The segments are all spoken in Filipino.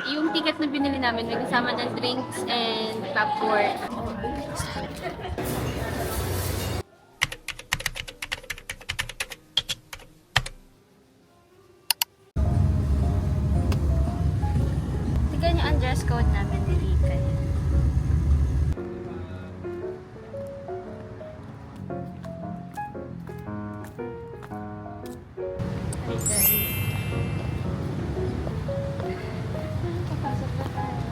yung ticket na binili namin, may kasama ng drinks and popcorn. Tignan yung dress code namin ni Ikay. Hi guys. Papasok na tayo.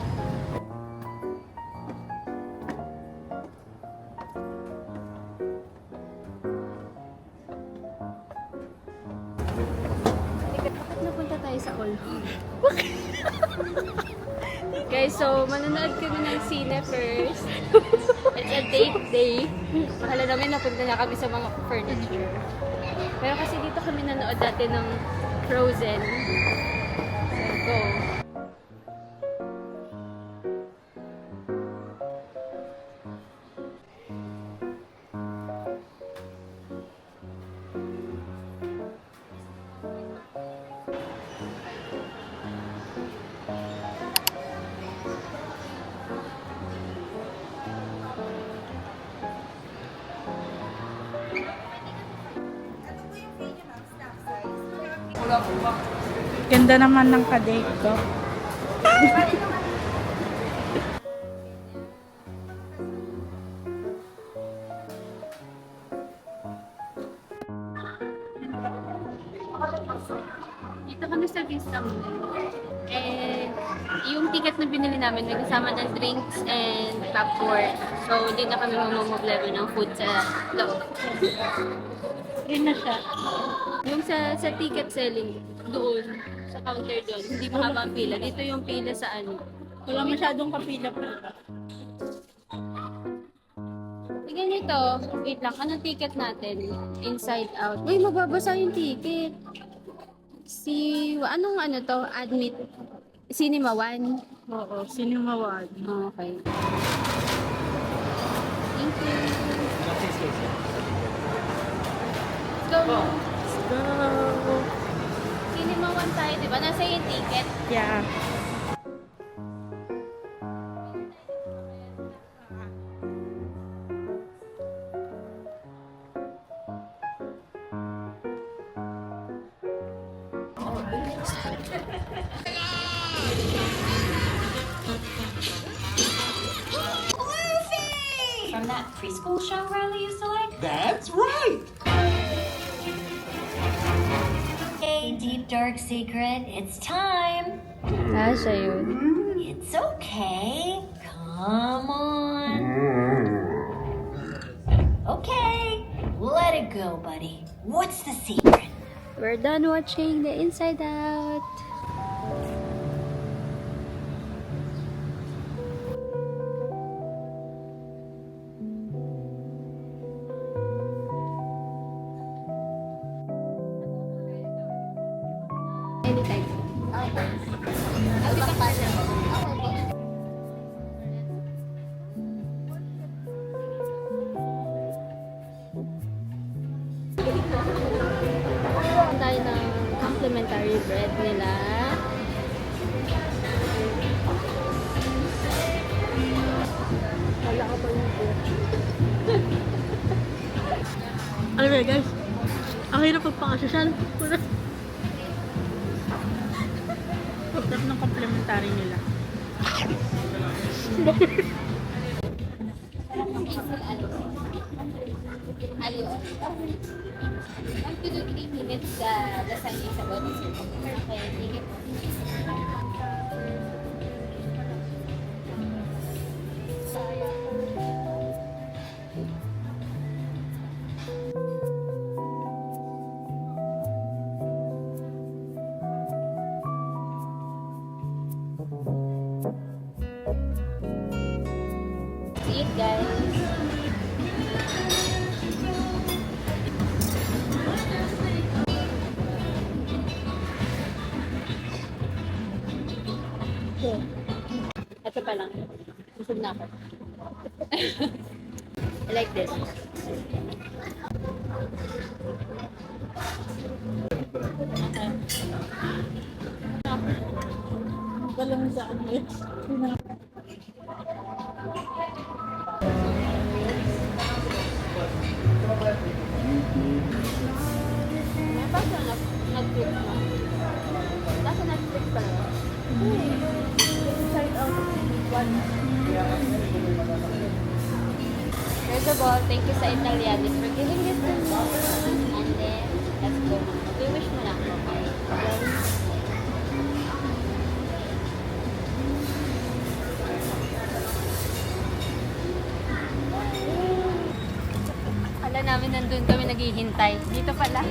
Bakit napunta tayo sa All Home? Guys, so manonood kami ng sine first. It's a date day. Akala namin napunta na kami sa mga furniture. Pero kasi dito kami nanood dati ng Frozen. So, go. Ganda naman ng kadate ko. Dito kami sa Vista Mall. And yung ticket na binili namin, may kasama ng drinks and popcorn. So, hindi na kami mamumblero ng food sa loob. Rin na siya. Yung sa ticket selling, doon, sa counter doon, hindi mahaba ang pila. Dito yung pila sa ano. Wala masyadong kapila po. Tignan nito, wait lang, anong ticket natin? Inside out. Uy, mababasa yung ticket. Anong ano to? Admit. Cinema 1. Oo, sinimawad. Okay. Thank you. Go. Let's go! Cinema 1 tayo, di ba? Nasa yung ticket. Yeah. From that preschool show Riley used to like? That's right! Hey, deep dark secret, it's time. Siya yun. It's okay. Come on. Okay, let it go, buddy. What's the secret? We're done watching the Inside Out. Anytime. Okay. I'll be back. Meron tayo ng complimentary bread nila. Wala ka pa yung bread. Alam mo guys, ang hirap magpakasosyal. Pagkat ng complimentary nila. Ayun. 1 to 3 minutes the sun is about to set. Okay, sige po. See it, guys. Ito pa lang. Busog na ako. I like this. Walang sa ano yun. May pa siya Netflix na. Nasa Netflix pala. Side out of one. First of all, thank you sa Italianis for giving this to me. And then, let's go. Mag-wish mo na. Okay. Akala namin nandun kami naghihintay. Dito pala.